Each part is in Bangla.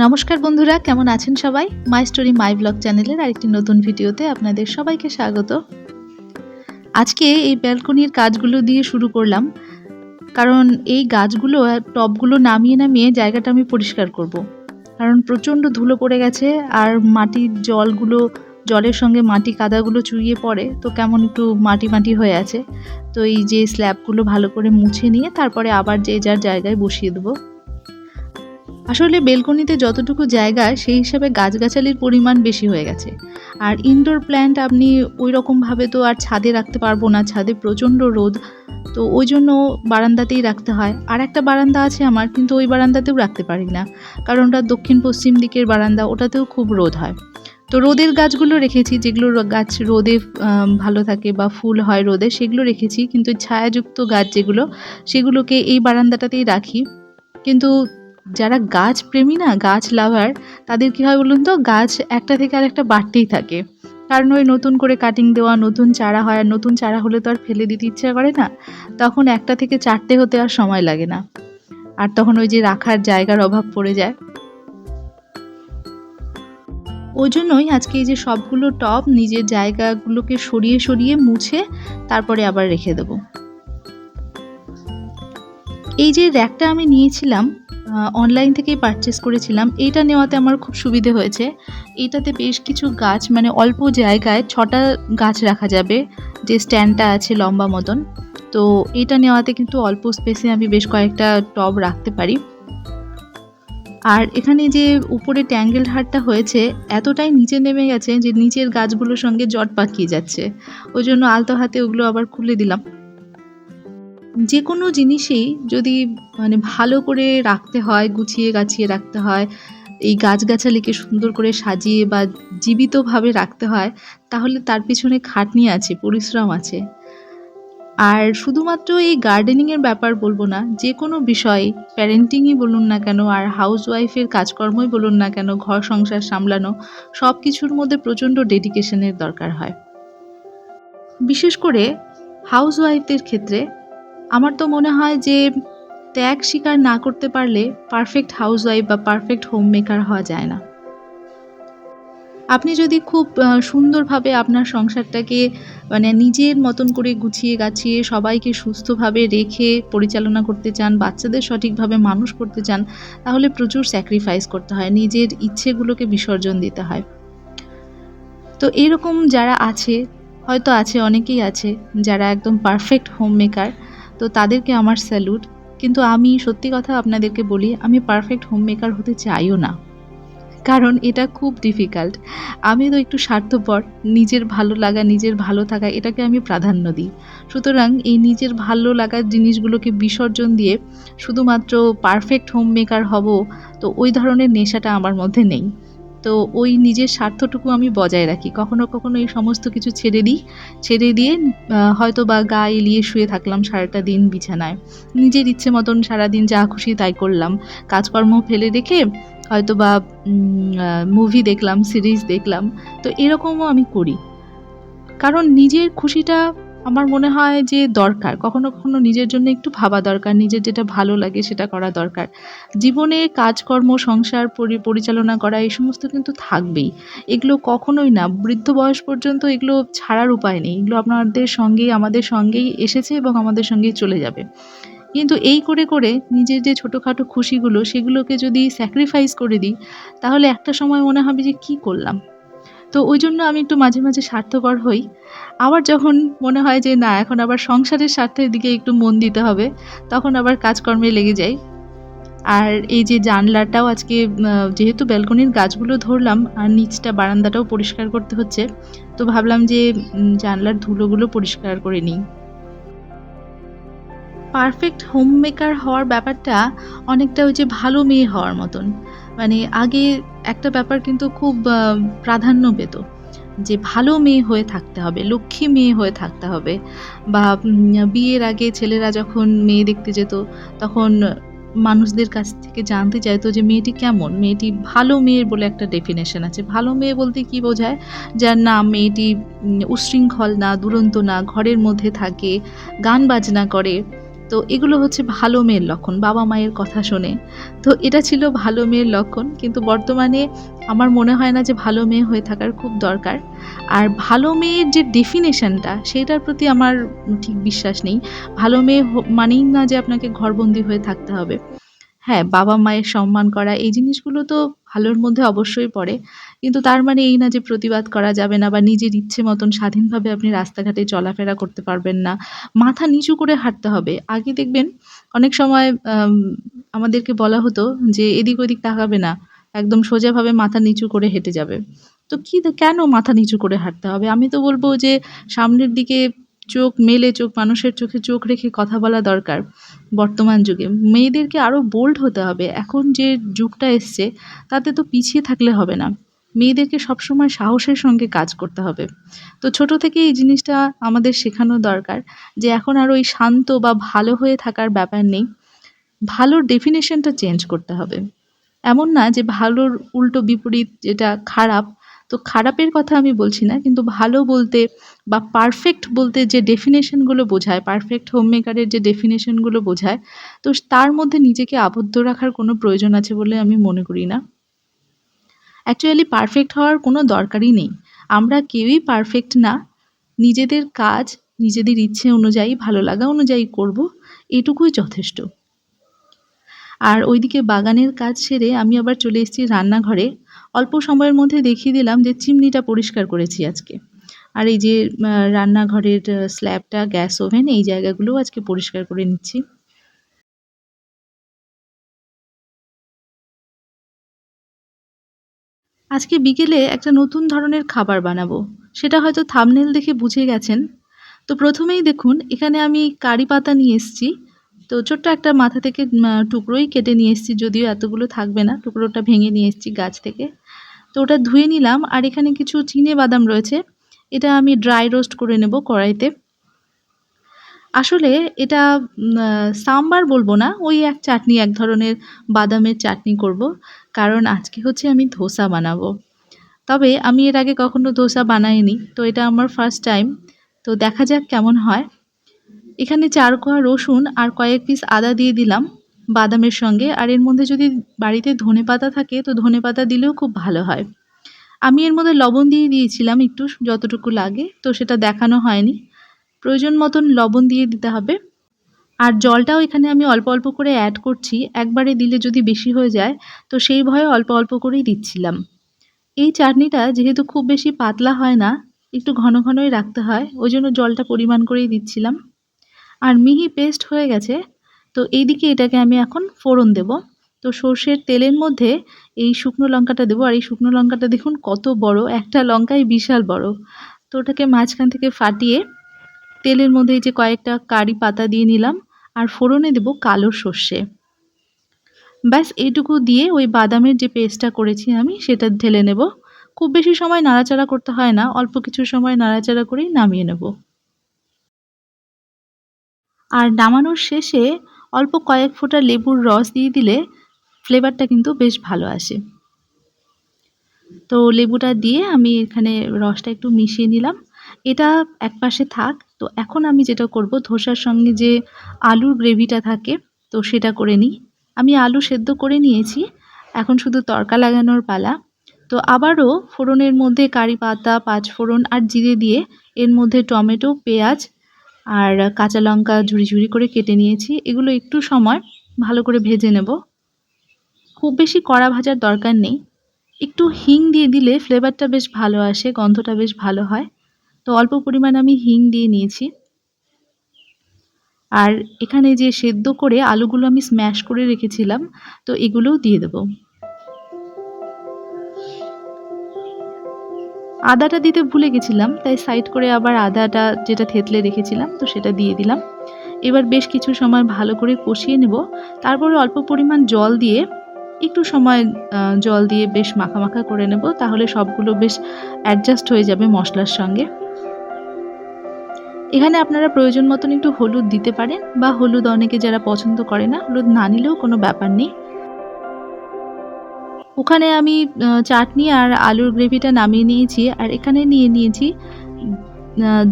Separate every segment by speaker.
Speaker 1: নমস্কার বন্ধুরা, কেমন আছেন সবাই? মাই স্টোরি মাই ব্লগ চ্যানেলের আরেকটি নতুন ভিডিওতে আপনাদের সবাইকে স্বাগত। আজকে এই ব্যালকনির কাজগুলো দিয়ে শুরু করলাম, কারণ এই গাছগুলো আর টবগুলো নামিয়ে নামিয়ে জায়গাটা আমি পরিষ্কার করব। কারণ প্রচণ্ড ধুলো পড়ে গেছে আর মাটির জলের সঙ্গে মাটি কাদাগুলো চুইয়ে পড়ে, তো কেমন একটু মাটি মাটি হয়ে আছে। তো এই যে স্ল্যাবগুলো ভালো করে মুছে নিয়ে তারপরে আবার যে যার জায়গায় বসিয়ে দেবো। আসলে বেলকনিতে যতটুকু জায়গা সেই হিসাবে গাছগাছালির পরিমাণ বেশি হয়ে গেছে। আর ইনডোর প্ল্যান্ট আপনি ওই রকমভাবে তো আর ছাদে রাখতে পারবো না, ছাদে প্রচণ্ড রোদ। তো ওই জন্য বারান্দাতেই রাখতে হয়। আর একটা বারান্দা আছে আমার, কিন্তু ওই বারান্দাতেও রাখতে পারি না, কারণ ওটা দক্ষিণ পশ্চিম দিকের বারান্দা, ওটাতেও খুব রোদ হয়। তো রোদের গাছগুলো রেখেছি, যেগুলো গাছ রোদে ভালো থাকে বা ফুল হয় রোদে, সেগুলো রেখেছি। কিন্তু ছায়াযুক্ত গাছ যেগুলো, সেগুলোকে এই বারান্দাটাতেই রাখি। কিন্তু যারা গাছ প্রেমী না, গাছ লাভার, তাদের কী হয় বলুন তো, গাছ একটা থেকে আর একটা বাড়তেই থাকে। কারণ ওই নতুন করে কাটিং দেওয়া, নতুন চারা হয়, আর নতুন চারা হলে তো আর ফেলে দিতে ইচ্ছা করে না, তখন একটা থেকে চারটে হতে আর সময় লাগে না, আর তখন ওই যে রাখার জায়গার অভাব পড়ে যায়। ওই জন্যই আজকে এই যে সবগুলো টব নিজের জায়গাগুলোকে সরিয়ে সরিয়ে মুছে তারপরে আবার রেখে দেবো। এই যে র্যাকটা আমি নিয়েছিলাম, অনলাইন থেকেই পারচেস করেছিলাম। এইটা নেওয়াতে আমার খুব সুবিধে হয়েছে। এইটাতে বেশ কিছু গাছ, মানে অল্প জায়গায় 6টা গাছ রাখা যাবে, যে স্ট্যান্ডটা আছে লম্বা মতন। তো এইটা নেওয়াতে কিন্তু অল্প স্পেসে আমি বেশ কয়েকটা টব রাখতে পারি। আর এখানে যে উপরে ট্যাঙ্গেল হারটা হয়েছে, এতটাই নিচে নেমে গেছে যে নিচের গাছগুলোর সঙ্গে জট পাকিয়ে যাচ্ছে। ওই জন্য আলতো হাতে ওগুলো আবার খুলে দিলাম। যে কোনো জিনিসই যদি মানে ভালো করে রাখতে হয়, গুছিয়ে গাছিয়ে রাখতে হয়, এই গাছগাছালিকে সুন্দর করে সাজিয়ে বা জীবিতভাবে রাখতে হয়, তাহলে তার পিছনে খাটনি আছে, পরিশ্রম আছে। আর শুধুমাত্র এই গার্ডেনিংয়ের ব্যাপার বলবো না, যে কোনো বিষয়, প্যারেন্টিংই বলুন না কেন আর হাউসওয়াইফের কাজকর্মই বলুন না কেন, ঘর সংসার সামলানো, সব কিছুর মধ্যে প্রচণ্ড ডেডিকেশনের দরকার হয়। বিশেষ করে হাউসওয়াইফদের ক্ষেত্রে আমার তো মনে হয় যে ত্যাগ স্বীকার না করতে পারলে পারফেক্ট হাউসওয়াইফ বা পারফেক্ট হোম মেকার হওয়া যায় না। আপনি যদি খুব সুন্দরভাবে আপনার সংসারটাকে মানে নিজের মতন করে গুছিয়ে গাছিয়ে সবাইকে সুস্থভাবে রেখে পরিচালনা করতে চান, বাচ্চাদের সঠিকভাবে মানুষ করতে চান, তাহলে প্রচুর স্যাক্রিফাইস করতে হয়, নিজের ইচ্ছেগুলোকে বিসর্জন দিতে হয়। তো এরকম যারা আছে, হয়তো আছে, অনেকেই আছে যারা একদম পারফেক্ট হোম মেকার, তো তাদেরকে আমার স্যালুট। কিন্তু আমি সত্যি কথা আপনাদেরকে বলি, আমি পারফেক্ট হোম মেকার হতে চাইও না, কারণ এটা খুব ডিফিকাল্ট। আমি তো একটু স্বার্থপর, নিজের ভালো লাগা, নিজের ভালো থাকা, এটাকে আমি প্রাধান্য দিই। সুতরাং এই নিজের ভালো লাগার জিনিসগুলোকে বিসর্জন দিয়ে শুধুমাত্র পারফেক্ট হোম মেকার হব, তো ওই ধরনের নেশাটা আমার মধ্যে নেই। তো ওই নিজের স্বার্থটুকু আমি বজায় রাখি। কখনো কখনো এই সমস্ত কিছু ছেড়ে দিয়ে হয়তো বা গা এলিয়ে শুয়ে থাকলাম সারাটা দিন বিছানায়, নিজের ইচ্ছে মতন সারাদিন যা খুশি তাই করলাম, কাজকর্ম ফেলে রেখে হয়তো বা মুভি দেখলাম, সিরিজ দেখলাম। তো এরকমও আমি করি, কারণ নিজের খুশিটা আমার মনে হয় যে দরকার। কখনো কখনো নিজের জন্য একটু ভাবা দরকার, নিজের যেটা ভালো লাগে সেটা করা দরকার। জীবনে কাজকর্ম, সংসার পরিচালনা করা, এই সমস্ত কিন্তু থাকবেই। এগুলো কখনোই না, বৃদ্ধ বয়স পর্যন্ত এগুলো ছাড়ার উপায় নেই। এগুলো আপনাদের সঙ্গেই, আমাদের সঙ্গেই এসেছে এবং আমাদের সঙ্গেই চলে যাবে। কিন্তু এই করে করে নিজের যে ছোটোখাটো খুশিগুলো, সেগুলোকে যদি স্যাক্রিফাইস করে দিই, তাহলে একটা সময় মনে হবে যে কী করলাম। তো ওই জন্য আমি একটু মাঝে মাঝে স্বার্থপর হই। আবার যখন মনে হয় যে না, এখন আবার সংসারের স্বার্থের দিকে একটু মন দিতে হবে, তখন আবার কাজকর্মে লেগে যাই। আর এই যে জানলাটাও আজকে যেহেতু ব্যালকনির গাছগুলো ধরলাম আর নিচটা বারান্দাটাও পরিষ্কার করতে হচ্ছে, তো ভাবলাম যে জানলার ধুলোগুলো পরিষ্কার করে নিই। পারফেক্ট হোম মেকার হওয়ার ব্যাপারটা অনেকটা ওই যে ভালো মেয়ে হওয়ার মতন। মানে আগে একটা ব্যাপার কিন্তু খুব প্রাধান্য পেত, যে ভালো মেয়ে হয়ে থাকতে হবে, লক্ষ্মী মেয়ে হয়ে থাকতে হবে। বা বিয়ের আগে ছেলেরা যখন মেয়ে দেখতে যেত, তখন মানুষদের কাছ থেকে জানতে চাইতো যে মেয়েটি কেমন, মেয়েটি ভালো মেয়ের বলে একটা ডেফিনেশন আছে। ভালো মেয়ে বলতে কি বোঝায়, যার না মেয়েটি উচ্ছৃঙ্খল না, দুরন্ত না, ঘরের মধ্যে থাকে, গান বাজনা করে, তো এগুলো হচ্ছে ভালো মেয়ের লক্ষণ, বাবা-মায়ের কথা শোনে। তো এটা ছিল ভালো মেয়ের লক্ষণ। কিন্তু বর্তমানে আমার মনে হয় না যে ভালো মেয়ে হয়ে থাকার খুব দরকার। আর ভালো মেয়ের যে ডেফিনিশনটা সেটার প্রতি আমার ঠিক বিশ্বাস নেই। ভালো মেয়ে মানেই না যে আপনাকে ঘরবন্দি হয়ে থাকতে হবে। হ্যাঁ, বাবা-মায়ের সম্মান করা এই জিনিসগুলো তো ভালোর মধ্যে অবশ্যই পড়ে। কিন্তু তার মানে এই না যে প্রতিবাদ করা যাবে না বা নিজের ইচ্ছে মতন স্বাধীনভাবে আপনি রাস্তাঘাটে চলাফেরা করতে পারবেন না। মাথা নিচু করে হাঁটতে হবে। আগে দেখবেন অনেক সময় আমাদেরকে বলা হতো যে এদিক ওদিক তাকাবে না। একদম সোজাভাবে মাথা নিচু করে হেঁটে যাবে। তো কেন মাথা নিচু করে হাঁটতে হবে? আমি তো বলব যে সামনের দিকে চোখ মেলে মানুষের চোখে চোখ রেখে কথা বলা দরকার বর্তমান যুগে। মেয়েদেরকে আরো বোল্ড হতে হবে। এখন যে যুগটা এসছে তাতে তো পিছিয়ে থাকলে হবে না। মেয়েদেরকে সবসময় সাহসের সঙ্গে কাজ করতে হবে। তো ছোট থেকেই এই জিনিসটা আমাদের শেখানো দরকার যে এখন আর ওই শান্ত বা ভালো হয়ে থাকার ব্যাপার নেই। ভালোর ডেফিনিশনটা চেঞ্জ করতে হবে। এমন না যে ভালোর উল্টো বিপরীত যেটা খারাপ, তো খারাপের কথা আমি বলছি না। কিন্তু ভালো বলতে বা পারফেক্ট বলতে যে ডেফিনিশন গুলো বোঝায়, পারফেক্ট হোমমেকারের যে ডেফিনিশন গুলো বোঝায়, তো তার মধ্যে নিজেকে আবদ্ধ রাখার কোনো প্রয়োজন আছে বলে আমি মনে করি না। অ্যাকচুয়ালি পারফেক্ট হওয়ার কোনো দরকারই নেই। আমরা কেউই পারফেক্ট না। নিজেদের কাজ নিজেদের ইচ্ছে অনুযায়ী, ভালো লাগা অনুযায়ী করব, এটুকুই যথেষ্ট। আর ওইদিকে বাগানের কাজ সেরে আমি আবার চলে এসেছি রান্নাঘরে। অল্প সময়ের মধ্যে দেখিয়ে দিলাম যে চিমনিটা পরিষ্কার করেছি আজকে। আর এই যে রান্নাঘরের স্ল্যাবটা, গ্যাস ওভেন এই জায়গাগুলোও আজকে পরিষ্কার করে নিচ্ছি। আজকে বিকেলে একটা নতুন ধরনের খাবার বানাবো। সেটা হয়তো থাম্বনেল দেখে বুঝে গেছেন। তো প্রথমেই দেখুন এখানে আমি কারি পাতা নিয়ে এসেছি। তো ছোট্ট একটা মাথা থেকে টুকরোই কেটে নিয়ে এসেছি, যদিও এতগুলো থাকবে না। টুকরোটা ভেঙে নিয়ে এসেছি গাছ থেকে। তো ওটা ধুয়ে নিলাম আর এখানে কিছু চিনে বাদাম রয়েছে। এটা আমি ড্রাই রোস্ট করে নেব কড়াইতে। আসলে এটা সাম্বার বলবো না, ওই এক চাটনি, এক ধরনের বাদামের চাটনি করব। কারণ আজকে হচ্ছে আমি ধোসা বানাবো। তবে আমি এর আগে কখনো ধোসা বানাইনি। তো এটা আমার ফার্স্ট টাইম। তো দেখা যাক কেমন হয়। এখানে ৪ কোয়া রসুন আর কয়েক পিস আদা দিয়ে দিলাম বাদামের সঙ্গে। আর এর মধ্যে যদি বাড়িতে ধনেপাতা থাকে তো ধনেপাতা দিলেও খুব ভালো হয়। আমি এর মধ্যে লবণ দিয়ে দিয়েছিলাম একটু, যতটুকু লাগে। তো সেটা দেখানো হয়নি। প্রয়োজন মতন লবণ দিয়ে দিতে হবে। আর জলটাও এখানে আমি অল্প অল্প করে অ্যাড করছি। একবারে দিলে যদি বেশি হয়ে যায় তো সেই ভয়ে অল্প অল্প করেই দিচ্ছিলাম। এই চাটনিটা যেহেতু খুব বেশি পাতলা হয় না, একটু ঘন ঘনই রাখতে হয়, ওই জন্য জলটা পরিমাণ করেই দিচ্ছিলাম। আর মিহি পেস্ট হয়ে গেছে। তো এইদিকে এটাকে আমি এখন ফোড়ন দেব। তো সর্ষের তেলের মধ্যে এই শুকনো লঙ্কাটা দেবো। আর এই শুকনো লঙ্কাটা দেখুন কত বড়, একটা লঙ্কাই বিশাল বড়। তো ওটাকে মাঝখান থেকে ফাটিয়ে তেলের মধ্যে এই যে কয়েকটা কারি পাতা দিয়ে নিলাম। আর ফোড়নে দেব কালো সর্ষে। ব্যাস এইটুকু দিয়ে ওই বাদামের যে পেস্টটা করেছি আমি সেটা ঢেলে নেব। খুব বেশি সময় নাড়াচাড়া করতে হয় না, অল্প কিছু সময় নাড়াচাড়া করেই নামিয়ে নেব। আর নামানোর শেষে অল্প কয়েক ফোঁটা লেবুর রস দিয়ে দিলে ফ্লেভারটা কিন্তু বেশ ভালো আসে। তো লেবুটা দিয়ে আমি এখানে রসটা একটু মিশিয়ে নিলাম। এটা একপাশে থাক। তো এখন আমি যেটা করব, ধোসার সঙ্গে যে আলুর গ্রেভিটা থাকে তো সেটা করে নিই। আমি আলু সেদ্ধ করে নিয়েছি। এখন শুধু তড়কা লাগানোর পালা। তো আবারও ফোড়নের মধ্যে কারি পাতা, পাঁচফোড়ন আর জিরে দিয়ে এর মধ্যে টমেটো, পেঁয়াজ আর কাঁচা লঙ্কা ঝুরি ঝুরি করে কেটে নিয়েছি। এগুলো একটু সময় ভালো করে ভেজে নেব। খুব বেশি কড়া ভাজার দরকার নেই। একটু হিং দিয়ে দিলে ফ্লেভারটা বেশ ভালো আসে, গন্ধটা বেশ ভালো হয়। তো অল্প পরিমাণে আমি হিং দিয়ে নিয়েছি। আর এখানে যে সেদ্ধ করে আলুগুলো আমি স্ম্যাশ করে রেখেছিলাম তো এগুলোও দিয়ে দেব। আদাটা দিতে ভুলে গেছিলাম, তাই সাইড করে আবার আদাটা যেটা থেতলে রেখেছিলাম তো সেটা দিয়ে দিলাম। এবার বেশ কিছু সময় ভালো করে কষিয়ে নেব। তারপরে অল্প পরিমাণ জল দিয়ে একটু সময় জল দিয়ে বেশ মাখা মাখা করে নেব। তাহলে সবগুলো বেশ অ্যাডজাস্ট হয়ে যাবে মশলার সঙ্গে। এখানে আপনারা প্রয়োজন মতন একটু হলুদ দিতে পারেন বা হলুদ অনেকে যারা পছন্দ করে না, হলুদ না নিলেও কোনো ব্যাপার নেই। ওখানে আমি চাটনি আর আলুর গ্রেভিটা নামিয়ে নিয়েছি। আর এখানে নিয়ে নিয়েছি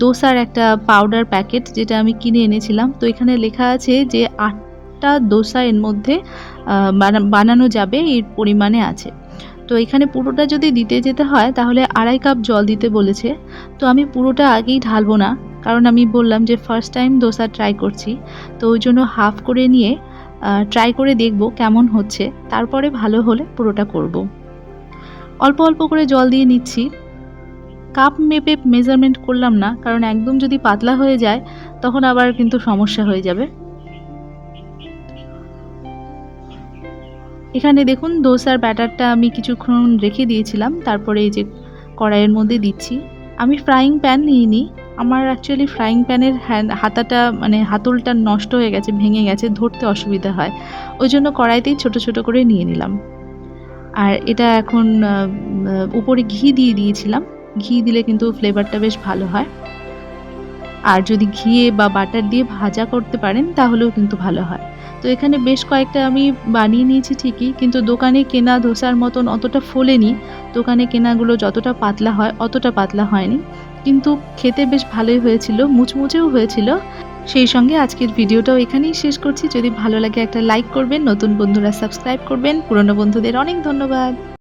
Speaker 1: দোসার একটা পাউডার প্যাকেট যেটা আমি কিনে এনেছিলাম। তো এখানে লেখা আছে যে ৮টা দোসা এর মধ্যে বানানো যাবে এর পরিমাণে আছে। তো এখানে পুরোটা যদি দিতে যেতে হয় তাহলে ২.৫ কাপ জল দিতে বলেছে। তো আমি পুরোটা আগেই ঢালবো না, কারণ আমি বললাম যে ফার্স্ট টাইম দোসা ট্রাই করছি। তো ওই জন্য হাফ করে নিয়ে ট্রাই করে দেখব কেমন হচ্ছে, তারপরে ভালো হলে পুরোটা করব। অল্প অল্প করে জল দিয়ে নিচ্ছি। কাপ মেপে মেজারমেন্ট করলাম না, কারণ একদম যদি পাতলা হয়ে যায় তখন আবার কিন্তু সমস্যা হয়ে যাবে। এখানে দেখুন দোসার ব্যাটারটা আমি কিছুক্ষণ রেখে দিয়েছিলাম, তারপরে এই যে কড়াইয়ের মধ্যে দিচ্ছি। আমি ফ্রাইং প্যান নিইনি, আমার অ্যাকচুয়ালি ফ্রাইং প্যানের হাতাটা মানে হাতলটা নষ্ট হয়ে গেছে, ভেঙে গেছে, ধরতে অসুবিধা হয়, ওই জন্য কড়াইতেই ছোট ছোট করে নিয়ে নিলাম। আর এটা এখন উপরে ঘি দিয়ে দিয়েছিলাম। ঘি দিলে কিন্তু ফ্লেভারটা বেশ ভালো হয়। আর যদি ঘিয়ে বা বাটার দিয়ে ভাজা করতে পারেন তাহলেও কিন্তু ভালো হয়। তো এখানে বেশ কয়েকটা আমি বানিয়ে নিয়েছি ঠিকই, কিন্তু দোকানে কেনা ধোসার মতন অতটা ফোলেনি। দোকানে কেনাগুলো যতটা পাতলা হয় অতটা পাতলা হয়নি, কিন্তু খেতে বেশ ভালোই হয়েছিল, মুচমুচেও হয়েছিল। সেই সঙ্গে আজকের ভিডিওটাও এখানেই শেষ করছি। যদি ভালো লাগে একটা লাইক করবেন, নতুন বন্ধুরা সাবস্ক্রাইব করবেন, পুরনো বন্ধুদের অনেক ধন্যবাদ।